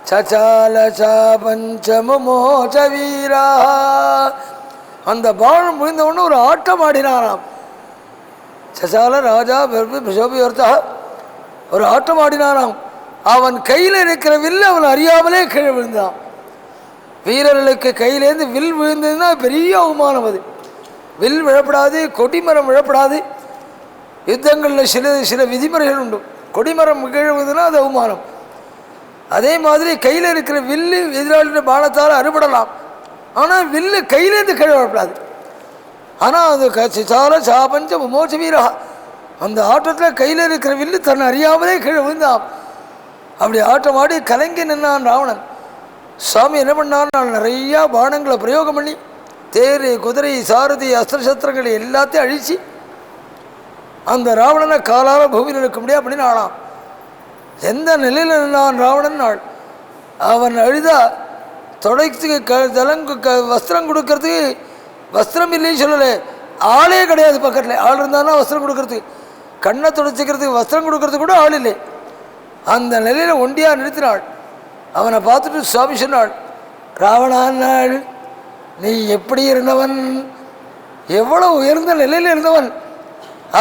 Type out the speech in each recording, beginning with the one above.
சசால பஞ்சமோச்ச வீரா. அந்த பானம் முடிந்தவொன்னு ஒரு ஆட்டம் ஆடினாராம். சசால ராஜா சோபியர்த்தா ஒரு ஆட்டம் ஆடினாராம். அவன் கையில் இருக்கிற வில்லு அவன் அறியாமலே கீழே விழுந்தான். வீரர்களுக்கு கையிலேருந்து வில் விழுந்ததுன்னா பெரிய அவமானம். அது வில் விழப்படாது, கொடிமரம் விழப்படாது. யுத்தங்களில் சில விதிமுறைகள் உண்டு. கொடிமரம் கீழே விழுந்ததுன்னா அது அவமானம். அதே மாதிரி கையில் இருக்கிற வில்லு எதிராளியுடைய பானத்தால் அறுபடலாம், ஆனால் வில்லு கையிலேருந்து கீழே விழப்படாது. ஆனால் அது சால சாபஞ்ச மோச்ச வீரா, அந்த ஆட்டத்தில் கையில் இருக்கிற வில்லு தன்னை அறியாமலே கீழே விழுந்தான். அப்படி ஆட்டம் ஆடி கலங்கி நின்னான் ராவணன். சுவாமி என்ன பண்ணான், நான் நிறையா பானங்களை பிரயோகம் பண்ணி தேர், குதிரை, சாரதி, அஸ்திர சஸ்திரங்களை எல்லாத்தையும் அழித்து அந்த ராவணனை காலால் பூமியில் இருக்க முடியாது அப்படின்னு ஆளாம். எந்த நிலையில் நின்றான் ராவணன் நாள். அவன் அழுதா தொடைக்கு வஸ்திரம் கொடுக்கறதுக்கு வஸ்திரம் இல்லைன்னு சொல்லலை, ஆளே கிடையாது பக்கத்தில். ஆள் இருந்தானா வஸ்திரம் கொடுக்கறதுக்கு, கண்ணை துடைச்சிக்கிறதுக்கு வஸ்திரம் கொடுக்கறதுக்கு கூட ஆள் இல்லை. அந்த நிலையில் ஒண்டியாக நிறுத்தினாள். அவனை பார்த்துட்டு சுவாமி சொன்னாள், ராவணான்னாள், நீ எப்படி இருந்தவன், எவ்வளவு உயர்ந்த நிலையில் இருந்தவன்,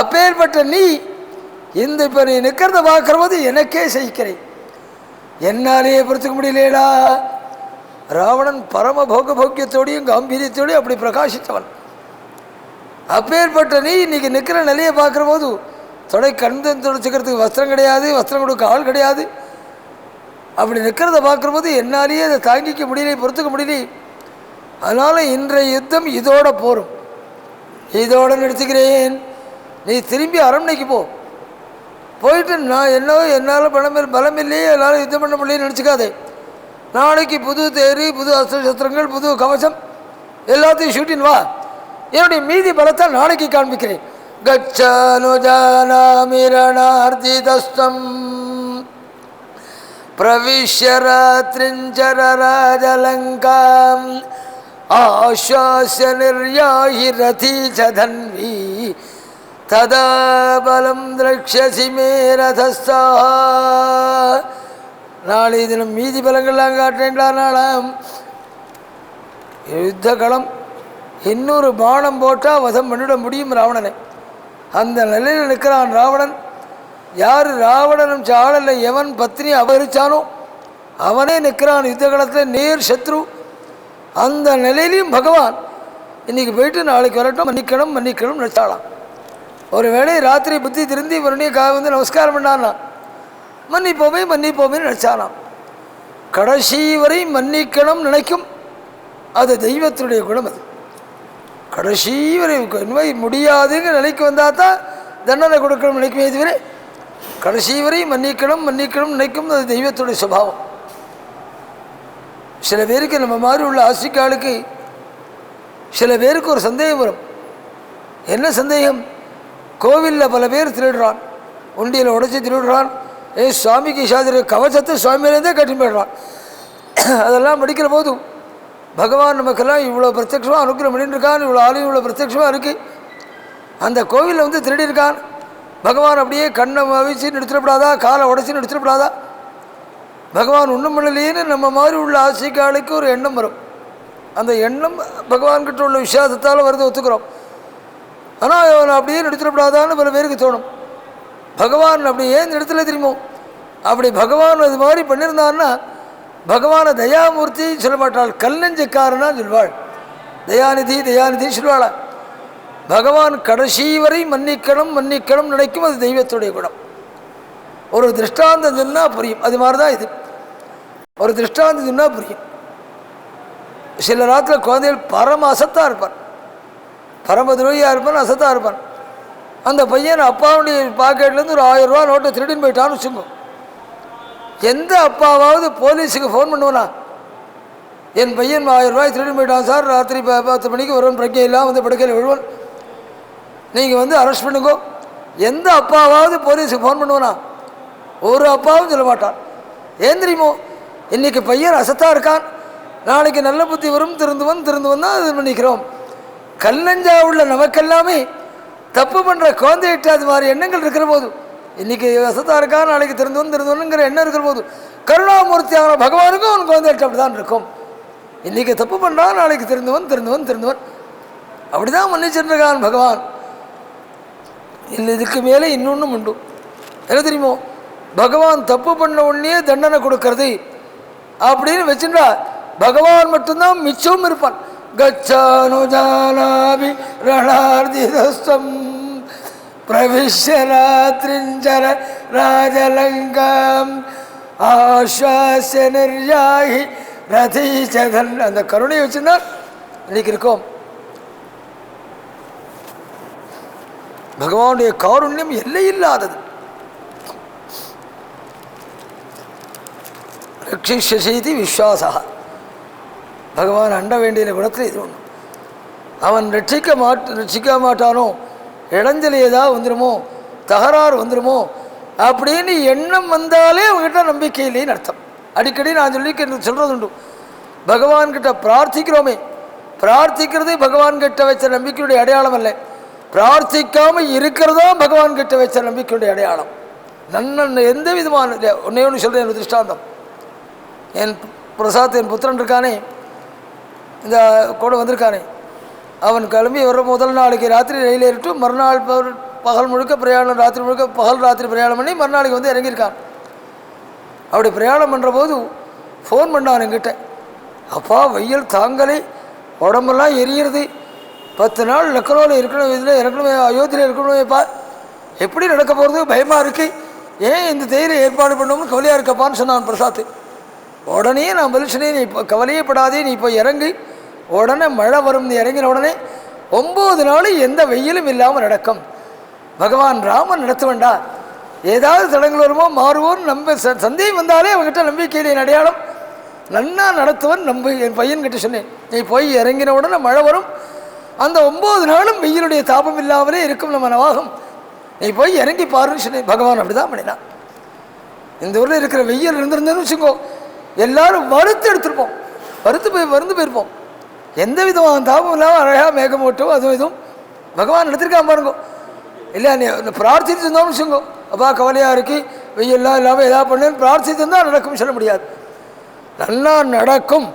அப்பேற்பட்ட நீ இந்த இப்போ நீ நிற்கிறத பார்க்குற போது எனக்கே சகிக்கிறேன், என்னாலேயே பொறுத்துக்க முடியலேடா. ராவணன் பரம போக்கியத்தோடையும் காம்பீரியத்தோடையும் அப்படி பிரகாசித்தவன். அப்பேற்பட்ட நீ இன்னைக்கு நிற்கிற நிலையை பார்க்குற போது தொடை கண்டன் துடைச்சிக்கிறதுக்கு வஸ்திரம் கிடையாது, வஸ்திரம் கொடுக்க ஆள் கிடையாது. அப்படி நிற்கிறத பார்க்குற போது என்னாலேயே அதை தாங்கிக்க முடியல, பொறுத்துக்க முடியல. அதனால் இன்றைய யுத்தம் இதோட போரும், இதோட நிறுத்திக்கிறேன். நீ திரும்பி அரண்மனைக்கு போயிட்டு நான் என்னால் பலம் இல்லையே, என்னால் யுத்தம் பண்ண முடியலன்னு நினச்சிக்காதே. நாளைக்கு புது தேர், புது அஸ்திர சஸ்திரங்கள், புது கவசம் எல்லாத்தையும் ஷூட்டின் வா. என்னுடைய மீதி பலத்தை நாளைக்கு காண்பிக்கிறேன். கச்சானுஜானாமிரணார்ஜிதஸ்தம் பிரவிஷ்ய ராத்ரிஞ்சர ராஜலங்காம் ஆஸ்வாஸ்ய நிர்யாஹி ரதி சதன்வி ததா பலம் திரக்ஷசி மே ரதஸ்தா. நாளை தினம் மீதி பலங்கள்லாம் காட்டுறேன்டா. நாளாம் யுத்த களம், இன்னொரு பானம் போட்டால் வதம் பண்ணிட முடியும் ராவணனை. அந்த நிலையில் நிற்கிறான் ராவணன். யார் ராவணனும் சாடலை எவன் பத்னி அபகரிச்சானோ அவனே நிற்கிறான் யுத்த களத்தில், நேர் சத்ரு. அந்த நிலையிலையும் பகவான் இன்னைக்கு போயிட்டு நாளைக்கு வரட்டும், மன்னிக்கணும் மன்னிக்கணும் நினைச்சாலாம். ஒரு வேளை ராத்திரி புத்தி திருந்தி மறுபடியும் வந்து நமஸ்காரம் பண்ணானா, மன்னிப்போமே மன்னிப்போமே நினைச்சானாம். கடைசி வரை மன்னிக்கணும் நினைக்கும், அது தெய்வத்துடைய குணம். அது கடைசி வரை முடியாதுங்க நிலைக்கு வந்தால் தான் தண்டனை கொடுக்கணும் நினைக்குமே தவிர, கடைசி வரை மன்னிக்கணும் மன்னிக்கணும் நினைக்கும், அது தெய்வத்துடைய சுபாவம். சில பேருக்கு நம்ம மாதிரி உள்ள ஆசிக்காளுக்கு சில பேருக்கு ஒரு சந்தேகம் வரும். என்ன சந்தேகம்? கோவிலில் பல பேர் திருடுறான், உண்டியில் உடைச்சி திருடுறான், சுவாமிக்கு சாதிர கவசத்தை சுவாமியிலேருந்தே கட்டின்னு போயிடுறான். அதெல்லாம் படிக்கிற போதும் பகவான் நமக்கெல்லாம் இவ்வளோ பிரத்யட்சமாக அனுகிரகம் பண்ணிட்டுருக்கான், இவ்வளோ ஆலயம் இவ்வளோ பிரத்யட்சமாக இருக்குது. அந்த கோவிலில் வந்து திருடியிருக்கான், பகவான் அப்படியே கண்ணை அவிச்சு நிறுத்திடப்படாதா, காலை உடைச்சி நிறுத்திடப்படாதா, பகவான் ஒன்றும் பண்ணலையேன்னு நம்ம மாதிரி உள்ள ஆசைக்காளுக்கு ஒரு எண்ணம் வரும். அந்த எண்ணம் பகவான்கிட்ட உள்ள விசுவாசத்தால் வருது, ஒத்துக்கிறோம். ஆனால் அவன் அப்படியே நிறுத்திடப்படாதான்னு பல பேருக்கு தோணும். பகவான் அப்படி ஏன் நிறுத்தலை தெரியுமோ? அப்படி பகவான் அது மாதிரி பண்ணியிருந்தான்னா பகவானை தயாமூர்த்தி சொல்ல மாட்டாள், கல்லஞ்சக்காரனா சொல்வாள். தயாநிதி தயாநிதி சொல்வாளா? பகவான் கடைசி வரை மன்னிக்கணும் மன்னிக்கணும் நினைக்கும், அது தெய்வத்துடைய குணம். ஒரு திருஷ்டாந்தம் சொன்னால் புரியும். அது மாதிரி தான் இது. ஒரு திருஷ்டாந்தம் சொன்னால் புரியும். சில ராத்திரில் குழந்தைகள் பரம அசத்தாக இருப்பான், பரம துரோகியாக இருப்பான், அசத்தாக இருப்பான். அந்த பையன் அப்பாவுடைய பாக்கெட்லேருந்து ஒரு 1000 ரூபா நோட்டை திருடின்னு போயிட்டான்னு வச்சுக்கோ. எந்த அப்பாவாவது போலீஸுக்கு ஃபோன் பண்ணுவனா, என் பையன் 1000 ரூபாய் திருடின்னு போயிட்டான் சார், ராத்திரி 10 மணிக்கு வருவன், பிரஜை இல்லாமல் வந்து படுக்கையில் விழுவன், நீங்கள் வந்து அரெஸ்ட் பண்ணுங்கோ. எந்த அப்பாவாவது போலீஸுக்கு ஃபோன் பண்ணுவனா? ஒரு அப்பாவும் சொல்ல மாட்டான். ஏன் தெரியுமோ? இன்றைக்கி பையன் அசத்தாக இருக்கான், நாளைக்கு நல்ல புத்தி வரும், திருந்துவன் தான் அது பண்ணிக்கிறோம். கல்லஞ்சா உள்ள நமக்கெல்லாமே தப்பு பண்ணுற குழந்தைகிட்ட அது மாதிரி எண்ணங்கள் இருக்கிற போது இன்றைக்கி வசதாக இருக்கா, நாளைக்கு திருந்தோன்னுங்கிற எண்ணம் இருக்கிற போது கருணாமூர்த்தியான பகவானுக்கும் அவனுக்கு குழந்தைகிட்ட அப்படி தான் இருக்கும். இன்றைக்கி தப்பு பண்ணுறான், நாளைக்கு திருந்துவன் அப்படி தான் மன்னிச்சுருக்கான் பகவான். இல்லை, இதுக்கு மேலே இன்னொன்றும் உண்டு. என்ன தெரியுமோ, பகவான் தப்பு பண்ண உடனே தண்டனை கொடுக்கறது அப்படின்னு வச்சுட்டா பகவான் மட்டும்தான் மிச்சமும் இருப்பான். கச்சானுஜானாபி ரணார்திதஸ்தம் பிரவிஷ்ய ராத்ரிஞ்சர ராஜலங்கம் ஆஸ்வாஸ்ய நிர்யாகி ரதீச்சதன். அந்த கருணையை வச்சுன்னா இன்னைக்கு இருக்கோம். பகவானுடைய காருண்யம் எல்லையில்லாதது. ரட்சிஷ்ய செய்தி விஸ்வாசா. பகவான் அண்ட வேண்டிய குணத்தில் இது ஒன்று. அவன் ரட்சிக்க மாட்டானோ, இடைஞ்சல் ஏதாவது வந்துடுமோ, தகராறு வந்துடுமோ அப்படின்னு எண்ணம் வந்தாலே அவங்ககிட்ட நம்பிக்கை இல்லைன்னு அர்த்தம். அடிக்கடி நான் சொல்கிறது உண்டு, பகவான்கிட்ட பிரார்த்திக்கிறோமே, பிரார்த்திக்கிறதே பகவான்கிட்ட வச்ச நம்பிக்கையுடைய அடையாளம் அல்ல, பிரார்த்திக்காமல் இருக்கிறதா பகவான்கிட்ட வச்ச நம்பிக்கையுடைய அடையாளம். எந்த விதமான ஒன்றே ஒன்று சொல்கிறேன். எனக்கு திருஷ்டாந்தம், என் பிரசாத் என் புத்திரன் இருக்கானே, இந்த கூட வந்திருக்கானே, அவன் கிளம்பி வர முதல் நாளைக்கு ராத்திரி ரயில் ஏறிட்டு மறுநாள் பகல் முழுக்க பிரயாணம், ராத்திரி முழுக்க ராத்திரி பிரயாணம் பண்ணி மறுநாளைக்கு வந்து இறங்கியிருக்கான். அப்படி பிரயாணம் பண்ணுற போது ஃபோன் பண்ணான் என்கிட்ட, அப்பா வெயில் தாங்கலை, உடம்பெல்லாம் எரியிறது, 10 நாள் லக்னோவில் இருக்கணும், இதில் இறக்கணுமே, அயோத்தியில் இருக்கணுமேப்பா, எப்படி நடக்க போகிறது, பயமாக இருக்குது, ஏன் இந்த தைரியம் ஏற்பாடு பண்ணோம்னு கவலையாக இருக்கப்பான்னு சொன்னான் பிரசாத். உடனே நான் பதில் சொன்னேன், நீ இப்போ கவலையே படாதே, நீ இப்போ இறங்கு, உடனே மழை வரும், நீ இறங்கின உடனே 9 நாள் எந்த வெயிலும் இல்லாமல் நடக்கும், பகவான் ராமன் நடத்துவேண்டா, ஏதாவது தடங்கள் வருமோ மாறுவோன்னு நம்ப சந்தேகம் வந்தாலே அவங்ககிட்ட நம்பிக்கையிலே அடையாளம், நன்னா நடத்துவன் நம்பு. என் பையன்கிட்ட சொன்னேன், நீ போய் இறங்கின உடனே மழை வரும், அந்த 9 நாளும் வெயிலுடைய தாபம் இல்லாமலே இருக்கும் நம்ம நவாகம், நீ போய் இறங்கி பாருன்னு சொன்னேன். பகவான் அப்படி தான் பண்ணினான். இந்த ஊரில் இருக்கிற வெயில் இருந்திருந்தேன்னு வச்சுக்கோ, எல்லாரும் வறுத்து எடுத்துருப்போம், வருந்து போயிருப்போம். எந்த விதமான தாபம் இல்லாமல் அழகாக மேகமூட்டும் அதுவும் இதுவும் பகவான் எடுத்துருக்கான் பாருங்கோ. இல்லை நீ பிரார்த்தித்து இருந்தோம்னு வச்சுக்கோ, அப்பா கவலையாக இருக்கு, வெயில்லாம் இல்லாமல் எதாவது பண்ணுன்னு பிரார்த்தித்து இருந்தால் நடக்கும் சொல்ல முடியாது, நல்லா நடக்கும்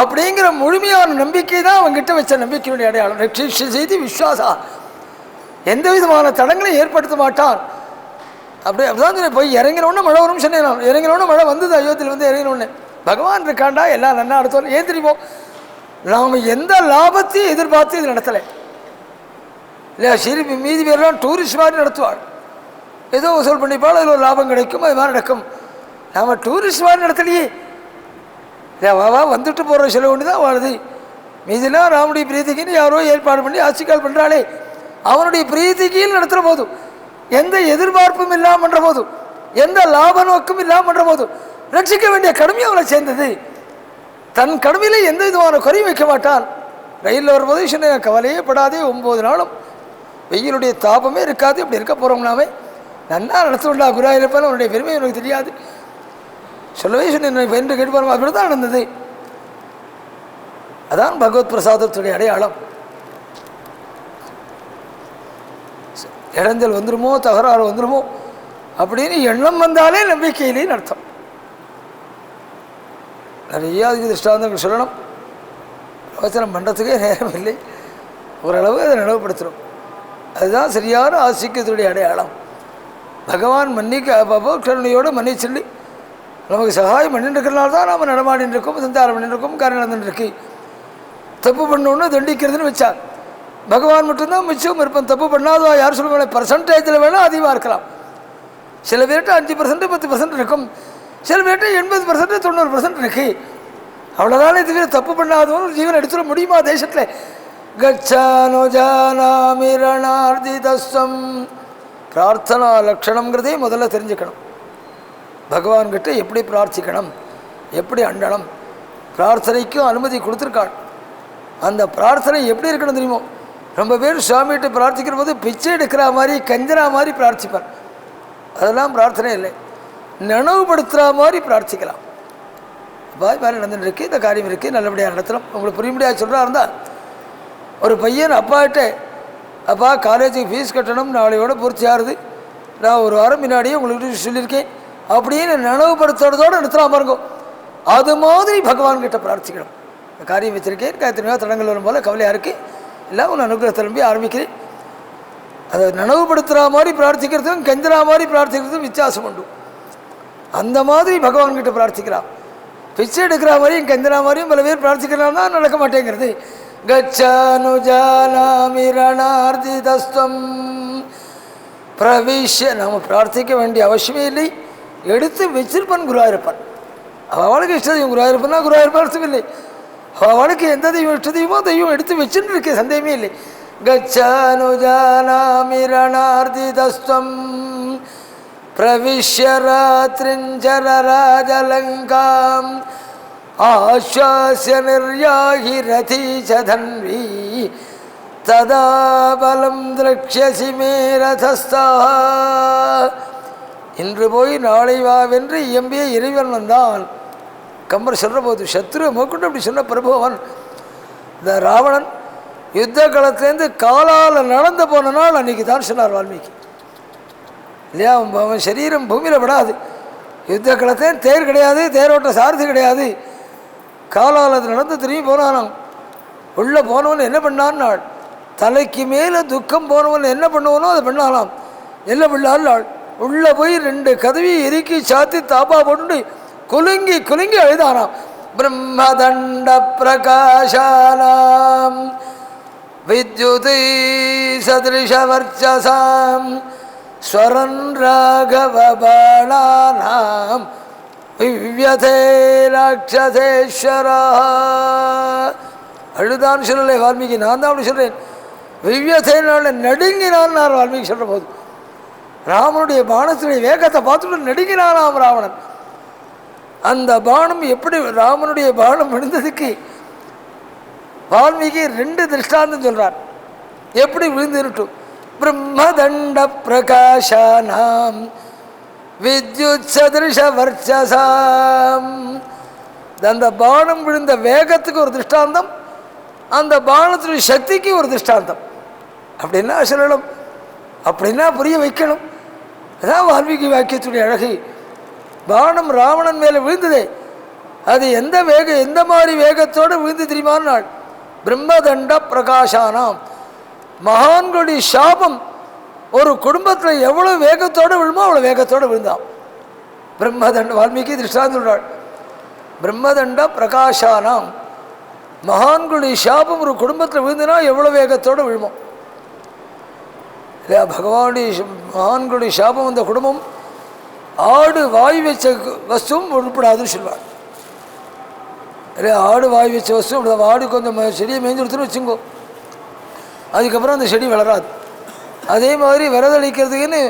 அப்படிங்கிற முழுமையான நம்பிக்கை தான் அவங்ககிட்ட வச்ச நம்பிக்கையுடைய அடையாளம். ரட்சிஷ்ய செய்தி விஸ்வாசா. எந்த விதமான தடங்களையும் ஏற்படுத்த மாட்டான். அப்படிதான் சொன்னேன். போய் இறங்கினோடனே மழை வரும் சொன்னேன். நான் இறங்கினோடனே மழை வந்தது, அயோத்தியில் வந்து இறங்கினோடனே. பகவான் இருக்காண்டா, எல்லாம் நல்லா நடத்துவோம். ஏன் தெரியுமோ, நாம் எந்த லாபத்தையும் எதிர்பார்த்து இது நடத்தலை இல்லையா. சரி, மீதி பேரெல்லாம் டூரிஸ்ட் மாதிரி நடத்துவாள், ஏதோ வசூல் பண்ணிப்பால், அதில் ஒரு லாபம் கிடைக்கும், அது மாதிரி நடக்கும். நாம் டூரிஸ்ட் மாதிரி நடத்தலையே, வா வந்துட்டு போகிற சில ஒன்று தான் வாழுது. மீதிலாம் ராமனுடைய பிரீத்திக்குன்னு யாரோ ஏற்பாடு பண்ணி ஆட்சிக்கால் பண்ணுறாளே, அவனுடைய பிரீத்திக்கில் நடத்துகிற போதும், எந்த எதிர்பார்ப்பும் இல்லாமல் பண்ணுற போதும், எந்த லாப நோக்கும் இல்லாமல் பண்ணுற போதும், ரட்சிக்க வேண்டிய கடமையை அவளை சேர்ந்தது. தன் கடமையில் எந்த விதமான குறையும் வைக்க மாட்டான். ரயிலில் வரும்போது சொன்ன கவலையே படாதே, 9 நாளும் வெயிலுடைய தாபமே இருக்காது. இப்படி இருக்க போகிறோம்னாவே நன்னா நடத்துண்டா குருவாக இருப்பான், அவனுடைய பெருமை எனக்கு தெரியாது சொல்லவே சொன்னேன் என்று கேட்டுப்பாரு. அப்படி தான் நடந்தது. அதான் பகவத் பிரசாதத்துடைய அடையாளம். இடைஞ்சல் வந்துடுமோ, தகராறு வந்துடுமோ அப்படின்னு எண்ணம் வந்தாலே நம்பிக்கையிலேன்னு அர்த்தம். நிறையா அதுக்கு திருஷ்டாந்தங்கள் சொல்லணும், பிரவச்சனம் பண்ணுறதுக்கே நேரம் இல்லை, ஓரளவு அதை நினைவுபடுத்துகிறோம். அதுதான் சரியான ஆசிரியத்துடைய அடையாளம். பகவான் கருணையோடு மன்னிச்சொல்லி நமக்கு சகாயம் பண்ணிட்டுருக்கிறனால தான் நாம் நடமாடின்னு இருக்கோம், சந்தாரம் பண்ணிட்டுருக்கோம், காரியம் நடந்துட்டுருக்கு. தப்பு பண்ணோன்னு தண்டிக்கிறதுன்னு வச்சா பகவான் மட்டும்தான் மிச்சம் இருப்பேன். தப்பு பண்ணாதவா யார் சொல்லுவாங்க, பர்சன்டேஜில் வேணால் அதிகமாக இருக்கலாம். சில பேர்கிட்ட 5%, 10% இருக்கும், சில பேர்கிட்ட 80%, 90% இருக்கு. அவ்வளோதானே தவிர தப்பு பண்ணாதவன் ஜீவன் எடுத்துட முடியுமா தேசத்தில்? கச்சானுஜானாமிரணார்திதஸ்தம். பிரார்த்தனா லட்சணங்கிறதே முதல்ல தெரிஞ்சுக்கணும். பகவான்கிட்ட எப்படி பிரார்த்திக்கணும், எப்படி அண்டனம், பிரார்த்தனைக்கும் அனுமதி கொடுத்துருக்காள். அந்த பிரார்த்தனை எப்படி இருக்கணும் தெரியுமோ, ரொம்ப பேர் சுவாமிகிட்ட பிரார்த்திக்கிற போது பிச்சை எடுக்கிற மாதிரி கஞ்சரா மாதிரி பிரார்த்திப்பார். அதெல்லாம் பிரார்த்தனை இல்லை, நினைவுபடுத்துகிற மாதிரி பிரார்த்திக்கலாம். அப்பா வேலை நடந்துட்டு இருக்குது, இந்த காரியம் இருக்குது, நல்லபடியாக நடத்தலாம். உங்களுக்கு புரிய முடியாது சொல்கிறா இருந்தால், ஒரு பையன் அப்பாகிட்ட, அப்பா காலேஜுக்கு ஃபீஸ் கட்டணும், நாளையோட பூர்த்தி ஆகுது, நான் ஒரு வாரம் முன்னாடியே உங்களுக்கு சொல்லியிருக்கேன் அப்படின்னு நினைவுபடுத்துறதோடு நிறுத்தலாம் பாருங்க. அது மாதிரி பகவான்கிட்ட பிரார்த்திக்கணும். காரியம் வச்சுருக்கேன், எத்தனையோ தடங்கள் வரும் போல் கவலையாக இருக்குது, எல்லாம் உன் அனுகிரக திரும்பி ஆரம்பிக்கிறேன். அதை நினைவுபடுத்துகிற மாதிரி பிரார்த்திக்கிறதுக்கும் கெஞ்சுற மாதிரி பிரார்த்திக்கிறதுக்கும் வித்தியாசம் உண்டு. அந்த மாதிரி பகவான்கிட்ட பிரார்த்திக்கிறான். பிச்சை எடுக்கிற மாதிரியும் கெஞ்சுற மாதிரியும் பல பேர் பிரார்த்திக்கிறான் தான் நடக்க மாட்டேங்கிறது. கச்சானுஜானாமிரணார்ஜிதஸ்வம் பிரவிஷ்ய. நாம் பிரார்த்திக்க வேண்டிய அவசியமே இல்லை, எடுத்து வச்சிருப்பான் குருவாயிருப்பான். அவளுக்கு இஷ்ட தெய்வம் குருவாயிருப்பான்னா குருவாயிருப்பான் அர்த்தம் இல்லை. அவளுக்கு எந்த தெய்வம் இஷ்ட தெய்வமோ தெய்வம் எடுத்து வச்சுட்டு இருக்கே, சந்தேகமே இல்லை. கச்சானுஜானாமிரணார்ஜிதஸ்வம் பிரவிஷ்ய ராத்ரிஞ்சரராஜலங்காம் ஆஸ்வாஸ்ய நிர்யாஹி ரதீசதன்வி ததா பலம் திரக்ஷசி மே ரதஸ்தா. இன்று போய் நாளை வாவென்று இயம்பிய இறைவன் வந்தான். கம்பர் சொல்கிற போது சத்ரு மோக்குண்டு அப்படி சொன்ன பிரபுவன். இந்த ராவணன் யுத்த காலத்திலேருந்து காலால் நடந்து போன நாள் அன்றைக்கி தான் சொன்னார் வால்மீகி இல்லையா. அவன் சரீரம் பூமியில் விடாது. யுத்த காலத்தில் தேர் கிடையாது, தேரோட்ட சாரதி கிடையாது, காலால் அது நடந்து திரும்பி போனானாம். உள்ளே போனவன் என்ன பண்ணான் நாள், தலைக்கு மேலே துக்கம் போனவன் என்ன பண்ணுவனோ அதை பண்ணாலாம். என்ன பண்ணால் நாள் உள்ளே போய் 2 கதவி இறுக்கி சாத்தி தாப்பா போட்டு குலுங்கி குலுங்கி அழுதானாம். பிரம்மதண்ட பிரகாஷானாம் வித்யுதி சதிருஷவர்ச்சசாம் ஸ்வரன் ராகவ பாணானாம் விவ்யதே ராட்சசேஸ்வரா. அழுதான்னு சொல்லலை வால்மீகி, நான் தான் அப்படி சொல்கிறேன். விவ்யதேனால நடுங்கினான் வால்மீகி சொல்கிற போது. ராமனுடைய பாணத்துடைய வேகத்தை பார்த்துட்டு நடுங்கினானாம் ராவணன். அந்த பானம் எப்படி ராமனுடைய பானம் விழுந்ததுக்கு வால்மீகி 2 திருஷ்டாந்தம் சொல்கிறார். எப்படி விழுந்துருட்டும். பிரம்மதண்ட பிரகாஷானாம் வித்யுத் சதிருஷ வர்ச்சசாம். அந்த பானம் விழுந்த வேகத்துக்கு ஒரு திருஷ்டாந்தம், அந்த பானத்துடைய சக்திக்கு ஒரு திருஷ்டாந்தம். அப்படின்னா சொல்லணும், அப்படின்னா புரிய வைக்கணும். அதான் வால்மீகி வாக்கியத்துடைய அழகு. பானம் ராவணன் மேலே விழுந்ததே, அது எந்த மாதிரி வேகத்தோடு விழுந்து தெரியுமானால் பிரம்மதண்ட பிரகாஷானாம். மகான்களுடைய சாபம் ஒரு குடும்பத்தில் எவ்வளோ வேகத்தோடு விழுமோ அவ்வளோ வேகத்தோடு விழுந்தான். பிரம்மதண்ட வால்மீகி திருஷ்டாந்தம் சொல்றாள். பிரம்மதண்ட பிரகாஷானாம், மகான்களுடைய சாபம் ஒரு குடும்பத்தில் விழுந்துனா எவ்வளோ வேகத்தோடு விழுமோ இல்லையா. பகவானுடைய மகான்களுடைய சாபம் அந்த குடும்பம் ஆடு வாய் வச்ச வஸ்துவும் உருப்படாதுன்னு சொல்லுவாள் இல்லையா. ஆடு வாய் வச்ச வஸ்து ஆடு கொஞ்சம் செடியை மேய்ஞ்சு கொடுத்துன்னு வச்சுங்கோ, அதுக்கப்புறம் அந்த செடி வளராது. அதே மாதிரி விரதளிக்கிறதுக்குன்னு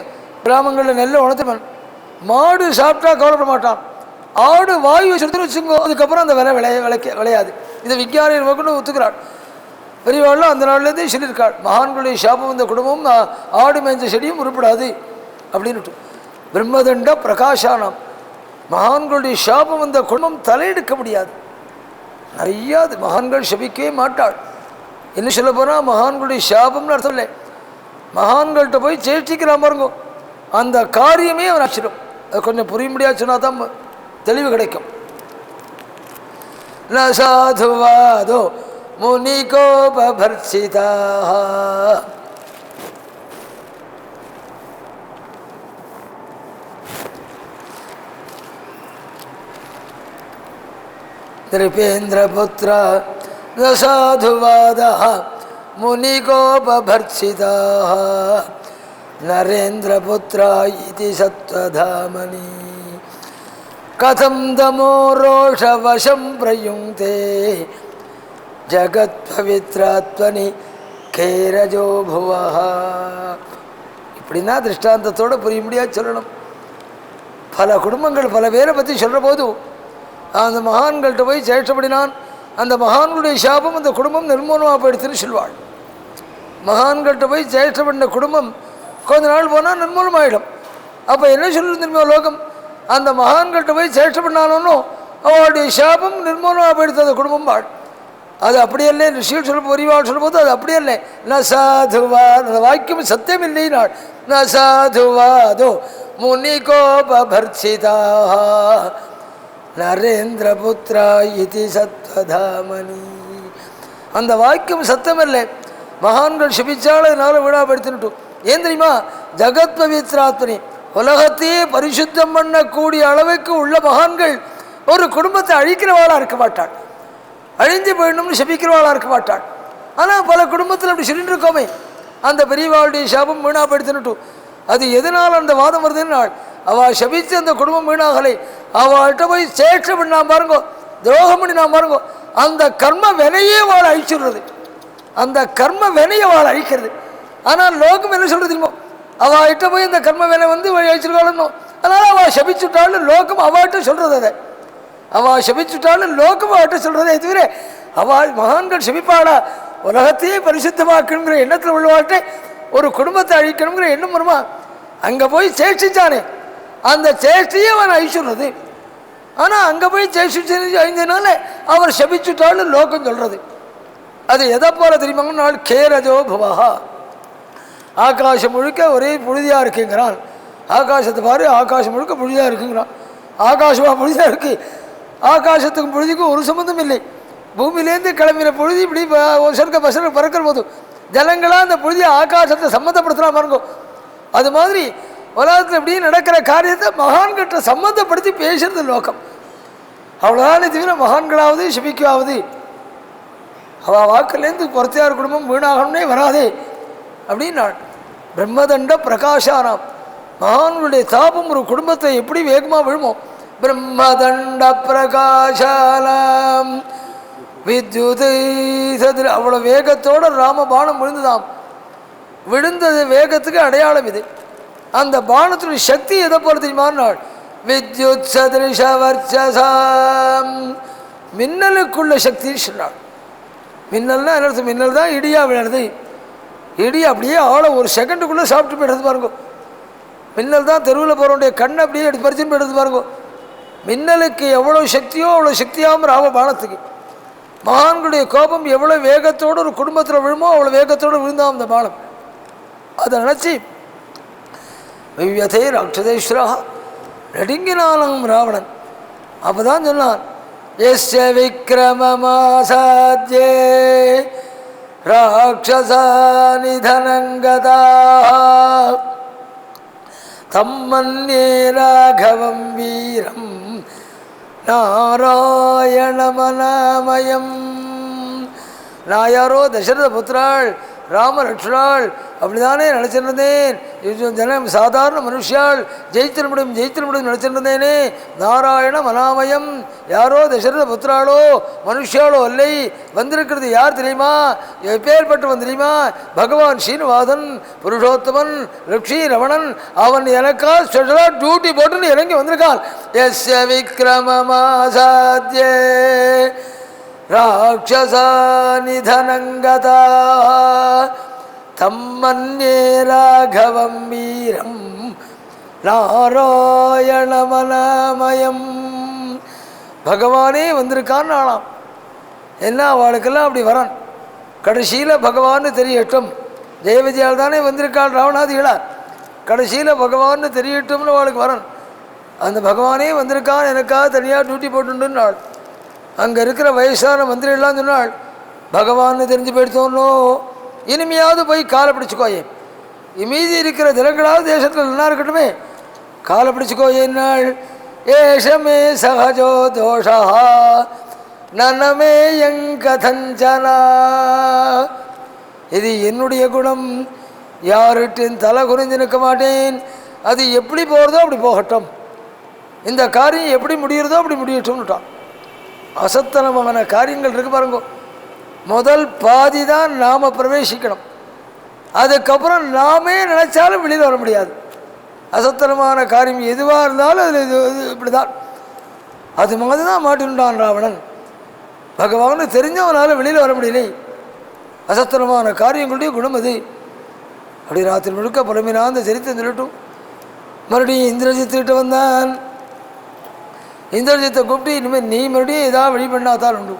கிராமங்களில் நெல்லை உணர்த்துவன். மாடு சாப்பிட்டா கவலைப்பட மாட்டான், ஆடு வாய் வச்சுருத்துன்னு வச்சுங்கோ, அதுக்கப்புறம் அந்த விளையாது. இதை விஞ்ஞானிகள் கொண்டு ஒத்துக்கிறாள். பெரியவாள்லாம் அந்த நாள்லேருந்தே சொல்லியிருக்காள், மகான்களுடைய சாபம் இந்த குடும்பம் ஆடு மேய்ஞ்ச செடியும் உருப்படாது அப்படின்னுட்டு. பிரம்மதண்ட பிரகாஷானம், மகான்களுடைய சாபம் இந்த குடும்பம் தலையெடுக்க முடியாது. நிறையா மகான்கள் சபிக்கவே மாட்டாள். என்ன சொல்ல போனால் மகான்களுடைய சாபம்னு அர்த்தம் இல்லை, மகான்கள்கிட்ட போய் சேஷ்டிக்கிறான் பாருங்க, அந்த காரியமே அவன் ஆச்சிடும். அது கொஞ்சம் புரிய முடியாது சொன்னால் தான் தெளிவு கிடைக்கும். ந சாதுவாதோ முனிகோபர்ஷிதா திரிபேந்திரபுத்திர ந சாதுவாதா முனிகோபர்ஷிதா நரேந்திரபுத்ரா இதி சத்வதாமனி கதம் தமோ ரோஷவசம் பிரயுங்க்தே ஜகத் பவித்ராத்வனி கேரஜோ புவஹ. இப்படின்னா திருஷ்டாந்தத்தோடு புரிய முடியாது சொல்லணும். பல குடும்பங்கள் பல பேரை பற்றி சொல்கிற போது அந்த மகான்கள்கிட்ட போய் சேஷ்டப்படினான், அந்த மகான்களுடைய சாபம் அந்த குடும்பம் நிர்மூலமாக போயிடுத்துன்னு சொல்வாள். மகான்கள்கிட்ட போய் சேஷ்டப்படின குடும்பம் கொஞ்ச நாள் போனால் நிர்மூலமாகிடும். அப்போ என்ன சொல்லுறது தெரியுமா லோகம், அந்த மகான்கள்கிட்ட போய் சேஷ்ட பண்ணாலும் அவளுடைய சாபம் நிர்மூலமாக போயிடுத்து அந்த குடும்பம் வாழ். அது அப்படியல்ல. ரிஷிகள் சொல்லும் பொறிவாள் சொல்லும்போது அது அப்படியல்ல. ந சாதுவா அந்த வாக்கியம் சத்தியம் இல்லை நாள். ந சாதுவாதோ முனிகோபர்ச்சிதா நரேந்திர புத்ரா இதி சத்வதாமணி. அந்த வாக்கியம் சத்தமல்ல. மகான்கள் சிபிச்சால் அதனால விழாப்படுத்தினுட்டும். ஏன் தெரியுமா? ஜகத் பவித்ராத்மனி உலகத்தையே பரிசுத்தம் பண்ணக்கூடிய அளவுக்கு உள்ள மகான்கள் ஒரு குடும்பத்தை அழிக்கிறவாளாக இருக்க மாட்டாள், அழிஞ்சு போயிடணும்னு சபிக்கிறவாளாக இருக்க மாட்டாள். ஆனால் பல குடும்பத்தில் அப்படி சொல்லிட்டு இருக்கோமே, அந்த பெரியவாளுடைய சாபம் வீணாப்படுத்தினுட்டும். அது எதனால் அந்த வாதம் வருதுன்னு அவள் சபித்து அந்த குடும்பம் வீணாகலை. அவள்கிட்ட போய் சேட்சை பண்ணி நாம் பாருங்கோ, துரோகம் பண்ணி நாம் பாருங்கோ, அந்த கர்ம வினையே வாழ அழிச்சுடுறது. அந்த கர்ம வினையை வாழ அழிக்கிறது. ஆனால் லோகம் என்ன சொல்கிறது தெரியுமோ, அவள்கிட்ட போய் இந்த கர்ம வினை வந்து அழிச்சிருக்காளுன்னு. அதனால் அவள் சபிச்சுட்டாலும் லோகம் அவள்கிட்ட சொல்கிறது. அதை அவள் சபிச்சுட்டாலும் லோகம் அவள்கிட்ட சொல்கிறதே தவிர அவள் மகான்கள் சபிப்பாளா உலகத்தையே பரிசுத்தமாக்கணுங்கிற எண்ணத்தில் உள்ளவாழ்கிட்ட ஒரு குடும்பத்தை அழிக்கணுங்கிற எண்ணம் வருமா? அங்கே போய் சேஷிச்சானே, அந்த சேஷ்டையே அவன் அழிச்சுடுறது. ஆனால் அங்கே போய் சேஷிச்சு அழிஞ்சதுனால அவர் சபிச்சுட்டாலும் லோகம் சொல்கிறது. அது எதை போல தெரியுமாங்க? நாள் கேரஜோ பவஹா, ஆகாசம் முழுக்க ஒரே புழுதியாக இருக்குங்கிறான். ஆகாசத்தை பாரு, ஆகாசம் முழுக்க புழுதியாக இருக்குங்கிறான். ஆகாசமாக புழுதியாக இருக்குது. ஆகாசத்துக்கும் புழுதிக்கும் ஒரு சம்பந்தம் இல்லை. பூமியிலேருந்து கிளம்பின பொழுது இப்படி சொர்க்க பசங்க பறக்கிற போதும் ஜலங்களாக அந்த பொழுதியை ஆகாசத்தை சம்மந்தப்படுத்தலாம் பாருங்க. அது மாதிரி உலகத்தில் இப்படி நடக்கிற காரியத்தை மகான்கிட்ட சம்மந்தப்படுத்தி பேசுறது லோகம். அவ்வளோதானே தவிர மகான்களாவது சிபிக்காவது அவள் வாக்குலேருந்து பொறுத்தையார் குடும்பம் வீணாகணும்னே வராதே அப்படின்னு. பிரம்மதண்ட பிரகாஷானாம், மகான்களுடைய தாபம் ஒரு குடும்பத்தை எப்படி வேகமாக விழுமோ. பிரம்மதண்ட பிரகாஷானாம் வித்யுத் அவ்வளோ வேகத்தோடு ராமபானம் விழுந்துதாம். விழுந்தது வேகத்துக்கு அடையாளம் இது. அந்த பானத்துடைய சக்தி எதை போல தெரியுமா? வித்யுத் சதிருஷ வர்ச்சசாம், மின்னலுக்குள்ள சக்தி சொன்னாள். மின்னல்னா என்ன அர்த்தம்? மின்னல் தான் இடியாக விழுறது. இடி அப்படியே ஆளை ஒரு செகண்டுக்குள்ளே சாப்பிட்டு போய்டுறது பாருங்க. மின்னல் தான் தெருவில் போகிறவனுடைய கண்ணை அப்படியே எடுத்து பறிச்சுன்னு போய்டுறது பாருங்க. மின்னலுக்கு எவ்வளோ சக்தியோ அவ்வளோ சக்தியாகவும் ராமபானத்துக்கு. மகான்களுடைய கோபம் எவ்வளோ வேகத்தோடு ஒரு குடும்பத்தில் விழுமோ அவ்வளோ வேகத்தோடு விழுந்தான் அந்த பானம். அதை நினச்சி விவ்யதே ராட்சதேஸ்வரா நடுங்கினாலும் ராவணன். அப்போ தான் சொன்னான், எஸ்ய விக்ரமமாசாத்யே ராட்சசா நிதனங்கதா தம்மன்யே ராகவம் வீரம் நாராயணமனாமயம். நான் யாரோ தசரத புத்திராள் ராமலட்சுமணாள் அப்படிதானே நினச்சிருந்தேன். ஜனம் சாதாரண மனுஷியாள் ஜெயித்திர முடியும் நினச்சிருந்தேனே. நாராயண மனாமயம், யாரோ தசரத புத்திராளோ மனுஷியாளோ இல்லை. வந்திருக்கிறது யார் தெரியுமா? எப்பேற்பட்டு வந்து தெரியுமா? பகவான் ஸ்ரீனிவாசன் புருஷோத்தமன் லக்ஷ்மி ரமணன். அவன் எனக்கா ஸ்பெஷலாக டியூட்டி போட்டுன்னு இறங்கி வந்திருக்கான். எஸ்ய விக்ரமமாசாத்யே ராட்சசா நிதனங்கதா தம்மன்யே ராகவம் வீரம் நாராயணமனாமயம். பகவானே வந்திருக்கான்னு ஆளாம். என்ன அவளுக்கெல்லாம் அப்படி வரான். கடைசியில் பகவான்னு தெரியட்டும், ஜெய விஜயால் தானே வந்திருக்காள் ராவணாதிகளா. கடைசியில் பகவான்னு தெரியட்டும்னு அவளுக்கு வரான். அந்த பகவானே வந்திருக்கான், எனக்காக தனியாக டியூட்டி போட்டுன்னு ஆள். அங்கே இருக்கிற வயசான மந்திரிகள்லாம் சொன்னாள், பகவான்னு தெரிஞ்சு போயிடுத்தோன்னோ இனிமையாவது போய் காலை பிடிச்சிக்கோயே, மீதி இருக்கிற தினங்களாவது தேசத்தில் நல்லா இருக்கட்டுமே, காலை பிடிச்சிக்கோயேன்னாள். ஏஷமே சகஜோ தோஷா நனமே எங்கதஞ்சனா, இது என்னுடைய குணம், யார்கிட்டையும் தலை குறிஞ்சு நிற்க மாட்டேன். அது எப்படி போகிறதோ அப்படி போகட்டும், இந்த காரியம் எப்படி முடிகிறதோ அப்படி முடியட்டும்னுட்டான். அசத்தனமான காரியங்கள் இருக்கு பாருங்க. முதல் பாதி தான் நாம் பிரவேசிக்கணும், அதுக்கப்புறம் நாமே நினைச்சாலும் வெளியில் வர முடியாது. அசத்தனமான காரியம் எதுவாக இருந்தாலும் அது இப்படி தான். அது மாதிரி தான் மாட்டின்றான் ராவணன். பகவான்னு தெரிஞ்சவனால வெளியில் வர முடியலை. அசத்தனமான காரியங்களுடைய குணம் அது. அப்படி ராத்திரி முழுக்க புலம்பினா அந்த சரித்திரம் சொல்லட்டும். மறுபடியும் இந்திரஜித்துக்கிட்ட வந்தான். இந்திரஜித்தை கூப்பிட்டு, இனிமேல் நீ மறுபடியும் ஏதாவது வழி பண்ணாதான் உண்டு.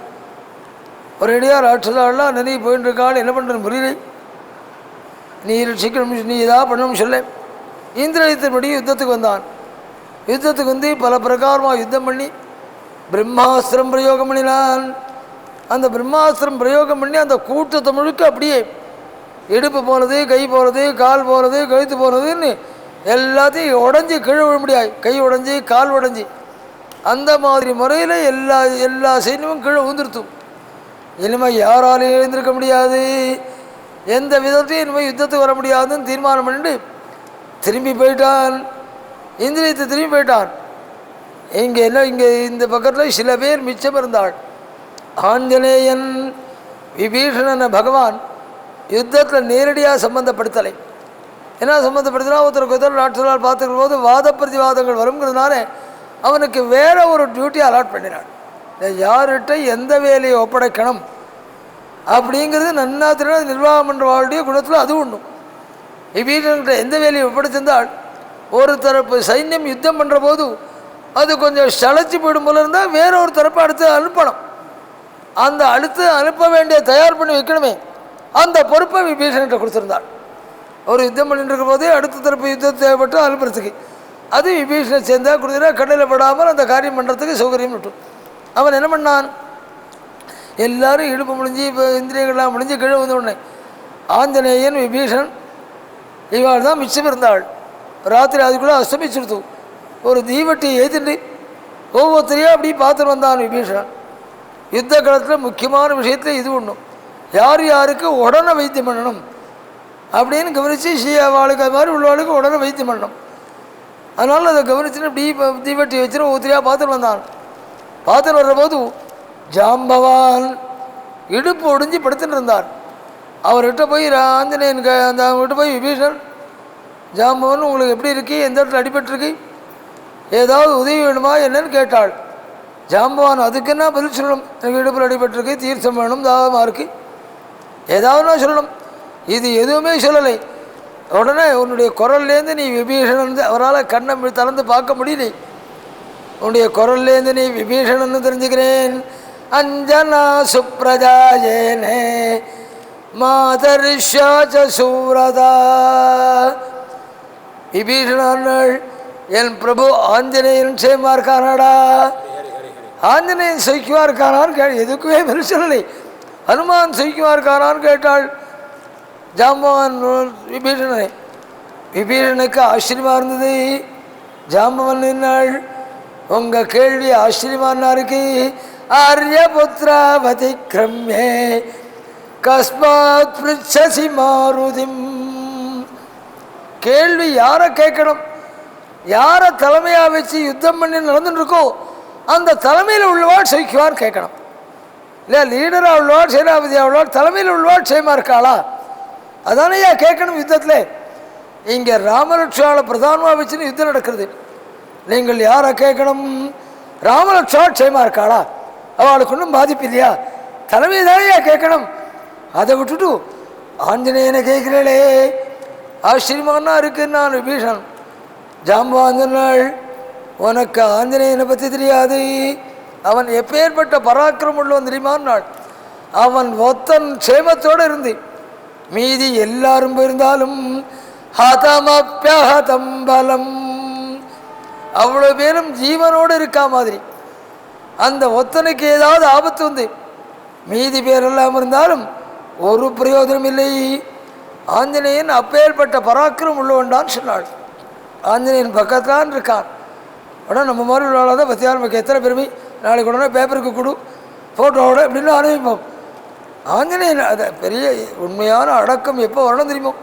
ஒரு அடியாக ராட்சதாலாம் நிறைய போயின்னு இருக்காள், என்ன பண்ணுறது புரியலை. நீ ரட்சிக்கணும், நீ இதாக பண்ணணும்னு சொல்ல இந்திரஜித்தின்படி யுத்தத்துக்கு வந்தான். யுத்தத்துக்கு வந்து பல பிரகாரமாக யுத்தம் பண்ணி பிரம்மாஸ்திரம் பிரயோகம் பண்ணினான். அந்த பிரம்மாஸ்திரம் பிரயோகம் பண்ணி அந்த கூட்டத்தை முழுக்க அப்படியே இடுப்பு போனது, கை போகிறது, கால் போகிறது, கழுத்து போகிறதுன்னு எல்லாத்தையும் உடஞ்சி கீழே விழ முடியாது. கை உடஞ்சி, கால் உடஞ்சி, அந்த மாதிரி முறையில் எல்லா சைன்யமும் கீழே ஊந்துருத்தும். இனிமேல் யாராலையும் எழுந்திருக்க முடியாது, எந்த விதத்தையும் இனிமேல் யுத்தத்துக்கு வர முடியாதுன்னு தீர்மானம் பண்ணிட்டு திரும்பி போயிட்டான். இந்திரியத்தை திரும்பி போயிட்டான். இங்கே இந்த பக்கத்தில் சில பேர் மிச்சம் இருந்தாள். ஆஞ்சநேயன் விபீஷணனை பகவான் யுத்தத்தில் நேரடியாக சம்பந்தப்படுத்தலை. என்ன சம்மந்தப்படுத்தினா, ஒருத்தருக்கு நாட்களால் பார்த்துக்கும் போது வாத பிரதிவாதங்கள் வருங்கிறதுனால அவனுக்கு வேற ஒரு டியூட்டி அலாட் பண்ணினான். யார்கிட்ட எந்த வேலையை ஒப்படைக்கணும் அப்படிங்கிறது நன்னா தெரியும். நிர்வாகம் பண்ணுறவாளுடைய குணத்தில் அது ஒன்றும். விபீஷன்கிட்ட எந்த வேலையை ஒப்படைச்சிருந்தால், ஒரு தரப்பு சைன்யம் யுத்தம் பண்ணுற போது அது கொஞ்சம் சளைச்சி போயிடும் போல இருந்தால் வேற ஒரு தரப்பை அடுத்து அனுப்பணும். அந்த அடுத்து அனுப்ப வேண்டிய தயார் பண்ணி வைக்கணுமே, அந்த பொறுப்பை விபீஷன்கிட்ட கொடுத்துருந்தாள். ஒரு யுத்தம் பண்ணிட்டு இருக்கிற போதே அடுத்த தரப்பு யுத்தம் தேவைப்பட்டு அனுப்புறதுக்கு அது விபீஷனை சேர்ந்தா கொடுத்தா கடலில் படாமல் அந்த காரியம் பண்ணுறதுக்கு சௌகரியம் விட்டும். அவன் என்ன பண்ணான், எல்லாரும் இடுப்பு முடிஞ்சு இப்போ இந்திரியங்கள்லாம் முடிஞ்சு கீழே வந்த உடனே ஆஞ்சநேயன் விபீஷன் இவாள் தான் மிச்சம் இருந்தாள். ராத்திரி அதுக்குள்ளே அஸ்தமிச்சுடுத்து. ஒரு தீவட்டியை ஏற்றிட்டு ஒவ்வொருத்தரையும் அப்படி பார்த்துட்டு வந்தான் விபீஷன். யுத்த காலத்தில் முக்கியமான விஷயத்தில் இது ஒன்றும், யார் யாருக்கு உடனே வைத்தியம் பண்ணணும் அப்படின்னு கவனித்து அவளுக்கு அது மாதிரி உள்ளவாளுக்கு உடனே வைத்தியம் பண்ணணும். அதனால் அதை கவனிச்சுன்னு இப்படி தீவட்டி வச்சுன்னு ஒவ்வொருத்தரையாக பார்த்துட்டு வந்தான். பார்த்துட்டு வர்ற போது ஜாம்பவான் இடுப்பு ஒடிஞ்சு படுத்துட்டு இருந்தார். அவர்கிட்ட போய் ஆஞ்சநேயனுக்கு அந்த அவங்ககிட்ட போய் விபீஷன், ஜாம்பவன் உங்களுக்கு எப்படி இருக்கு, எந்த இடத்துல அடிபட்டுருக்கு, ஏதாவது உதவி வேணுமா என்னன்னு கேட்டாள். ஜாம்பவான் அதுக்கு என்ன பதில் சொல்லணும், எனக்கு இடுப்பில் அடிபட்டிருக்கு, தீர்த்தம் வேணும், தாகமாக இருக்குது, ஏதாவதுனா சொல்லணும். இது எதுவுமே சொல்லலை. உடனே உன்னுடைய குரல்லேருந்து நீ விபீஷணன், அவரால் கண்ணை திறந்து பார்க்க முடியல, உன்னுடைய குரல்லேருந்து நீ விபீஷணன் தெரிஞ்சுக்கிறேன். அஞ்சனா சுப்ரஜாயேனே மாதர்ஷாச்ச சூரதா. விபீஷணர்கள் என் பிரபு ஆஞ்சநேயன் சேமா இருக்கானாடா, ஆஞ்சநேயன் சைக்கியமாக இருக்கானான்னு எதுக்குமே பதில் சொல்லலை. ஹனுமான் சைக்கியமாக இருக்கானான்னு கேட்டாள் ஜாம்பவான் விபீஷணனை. விபீஷனுக்கு ஆச்சரியமாக இருந்தது. ஜாம்பவன் நின்னாள், உங்கள் கேள்வி ஆச்சரியமாக இருக்கு. ஆரியபுத்திராவதி கிரம்யே கஸ்மாத் பிருச்சசி மாருதிம். கேள்வி யாரை கேட்கணும், யாரை தலைமையாக வச்சு யுத்தம் பண்ணி நடந்துட்டுருக்கோ அந்த தலைமையில் உள்ளவாள் சைக்குவான்னு கேட்கணும். இல்லையா, லீடராக உள்ளவாள், சேனாபதியாக உள்ளவாள், தலைமையில் உள்ளவாள் சேமா இருக்காளா, அதானையா கேட்கணும் யுத்தத்தில். இங்கே ராமலட்சுமண பிரதானமாக வச்சுன்னு யுத்தம் நடக்கிறது. நீங்கள் யாரை கேட்கணும், ராமலட்சுமண சேமா இருக்காளா, அவளுக்கு ஒன்றும் பாதிப்பு இல்லையா, தலைமை தானையா கேட்கணும். அதை விட்டுட்டு ஆஞ்சநேயனை கேட்கிறேளே, ஆச்சரியமானா இருக்குன்னு நான் விபீஷன். ஜாம்பவான், உனக்கு ஆஞ்சநேயனை பற்றி தெரியாது, அவன் எப்பேற்பட்ட பராக்கிரம் உள்ளவன் தெரியுமான்னாள். அவன் ஒத்தன் சேமத்தோடு இருந்து மீதி எல்லாரும் போயிருந்தாலும் ஹதமப்யஹதம் பலம், அவ்வளோ பேரும் ஜீவனோடு இருக்கா மாதிரி. அந்த ஒத்தனுக்கு ஏதாவது ஆபத்து வந்து மீதி பேரெல்லாம் இருந்தாலும் ஒரு பிரயோஜனம் இல்லை. ஆஞ்சநேயன் அப்பேற்பட்ட பராக்கிரம் உள்ளவன்டான்னு சொன்னாள். ஆஞ்சநேயன் பக்கத்தான் இருக்கான். உடனே நம்ம மாதிரி உள்ளவளாக தான் பற்றியா நமக்கு எத்தனை பெருமை, நாளைக்கு உடனே பேப்பருக்கு கொடு, ஃபோட்டோவோட இப்படின்னு ஆரம்பிப்போம். ஆஞ்சநேயன் அதை பெரிய உண்மையான அடக்கம் எப்போ வரணும் தெரியுமோ,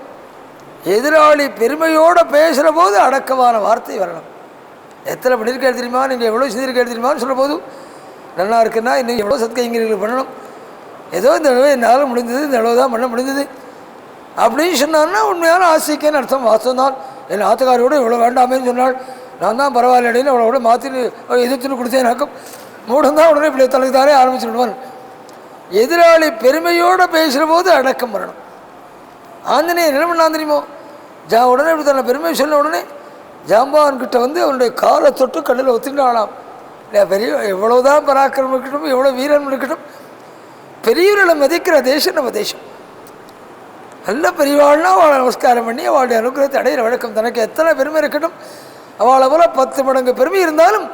எதிராளி பெருமையோடு பேசுகிற போது அடக்கமான வார்த்தை வரணும். எத்தனை பண்ணியிருக்காரு தெரியுமா, நீங்கள் எவ்வளோ செஞ்சிருக்காரு தெரியுமான்னு சொல்கிற போது நல்லா இருக்குன்னா இன்னும் எவ்வளோ சத்கைங்கிறீர்கள் பண்ணணும், ஏதோ இந்த அளவு என்னால் முடிந்தது, இந்த அளவு தான் பண்ண முடிந்தது அப்படின்னு சொன்னான்னா உண்மையான ஆசைக்கேன்னு அர்த்தம். வாஸ்தவம் தான். என் ஆத்துக்காரோடு இவ்வளோ வேண்டாமேன்னு சொன்னாள், நான் தான் பரவாயில்லன்னு அவ்வளோ மாற்றி எதிர்த்துன்னு கொடுத்தேனாக்கும் மூடம் தான் உடனே இப்படி தலைக்கு தானே ஆரம்பிச்சுடுவான். எதிராளி பெருமையோடு பேசுகிற போது அடக்கம் வரணும். ஆஞ்சநேயன் என்ன பண்ணான் தெரியுமோ, உடனே இப்படி தன்னை பெருமை சொன்ன உடனே ஜாம்பவான்கிட்ட வந்து அவனுடைய காலை தொட்டு கண்ணில் ஒத்துக்கிட்டாலாம். இல்லை பெரிய எவ்வளோதான் பராக்கிரமம் இருக்கட்டும், எவ்வளோ வீரன் இருக்கட்டும், பெரியவர்களை மதிக்கிற தேசம் நம்ம தேசம். நல்ல பெரியவாள்னா அவளை நமஸ்காரம் பண்ணி அவளுடைய அனுகிரகத்தை அடையிற வழக்கம். தனக்கு எத்தனை பெருமை இருக்கட்டும், அவளை போல 10 மடங்கு பெருமை இருந்தாலும்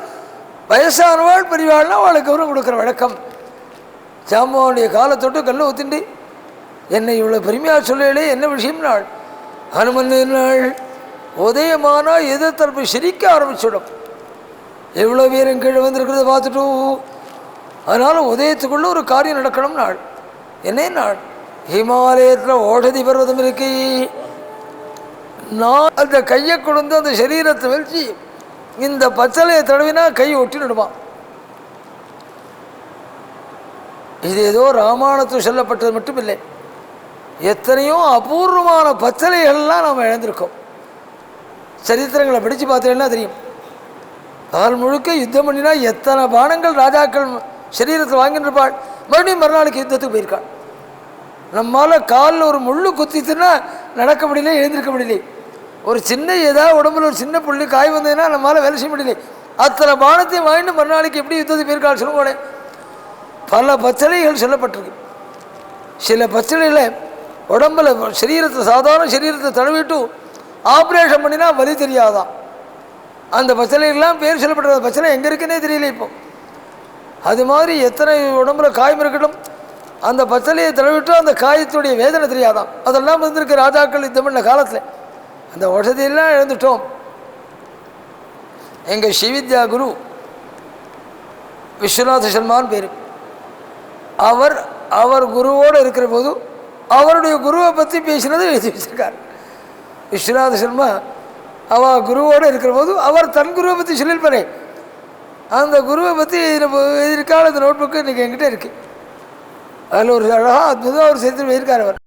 வயசானவாள் பெரியவாள்னா அவளுக்கு கௌரவம் கொடுக்குற வழக்கம். ஜாம்பவானுடைய காலை தொட்டு கல்லை ஊத்திண்டு என்னை இவ்வளோ பெருமையாக சொல்லலே என்ன விஷயம் நாள் ஹனுமன் நாள் உதயமானா எதிர்த்தரப்பு சிரிக்க ஆரம்பிச்சிடும். எவ்வளோ பேரும் கீழே வந்திருக்கிறத பார்த்துட்டோம். அதனால் உதயத்துக்குள்ளே ஒரு காரியம் நடக்கணும் நாள். என்ன நாள்? ஹிமாலயத்தில் ஓடதி பர்வதம் இருக்கு. நான் அந்த கையை கொண்டு அந்த சரீரத்தை வச்சு இந்த பச்சளையை தடவினா கை ஒட்டி நடுவான். இது ஏதோ ராமாயணத்தில் சொல்லப்பட்டது மட்டும் இல்லை, எத்தனையோ அபூர்வமான பச்சளைகள்லாம் நாம் இழந்திருக்கோம். சரித்திரங்களை படித்து பார்த்தீங்கன்னா தெரியும். கால் முழுக்க யுத்தம் பண்ணினா எத்தனை பானங்கள் ராஜாக்கள் சரீரத்தில் வாங்கியிருப்பாள். மறுபடியும் மறுநாளைக்கு யுத்தத்துக்கு போயிருக்காள். நம்மால் காலில் ஒரு முள்ளு குத்திச்சுன்னா நடக்க முடியல, எழுந்திருக்க முடியல. ஒரு சின்ன ஏதாவது உடம்புல ஒரு சின்ன புள்ளி காய் வந்ததுன்னா நம்மளால் வேலை செய்ய முடியல. அத்தனை பானத்தையும் வாங்கிட்டு மறுநாளைக்கு எப்படி யுத்தத்துக்கு போயிருக்காள் சொல்லுவோட. பல பச்சளைகள் சொல்லப்பட்டிருக்கு. சில பச்சளையில் உடம்பில் சரீரத்தை சாதாரண சரீரத்தை தடவிட்டு ஆப்ரேஷன் பண்ணினா வலி தெரியாதான். அந்த பச்சளைகள்லாம் பேர் சொல்லப்பட்ட பச்சளை எங்கே இருக்குன்னே தெரியல இப்போ. அது மாதிரி எத்தனை உடம்புல காயம் இருக்கட்டும், அந்த பச்சளையை தடவிட்டு அந்த காயத்துடைய வேதனை தெரியாதான். அதெல்லாம் வந்திருக்கு ராஜாக்கள் யுத்தம் பண்ண காலத்தில். அந்த வசதியெல்லாம் இழந்துட்டோம். எங்கள் ஸ்ரீவித்யா குரு விஸ்வநாத சர்மான்னு பேர். அவர் குருவோடு இருக்கிற போது அவருடைய குருவை பற்றி பேசினது எழுதி வச்சிருக்கார். விஸ்வநாத சர்மா அவள் குருவோடு இருக்கிற போது அவர் தன் குருவை பற்றி சொல்லியிருப்பாரு. அந்த குருவை பற்றி எதிர்கால இந்த நோட் புக்கு இன்றைக்கி என்கிட்ட இருக்குது. அதில் ஒரு அழகாக அற்புதமாக ஒரு சேர்த்து போயிருக்கார் அவர்.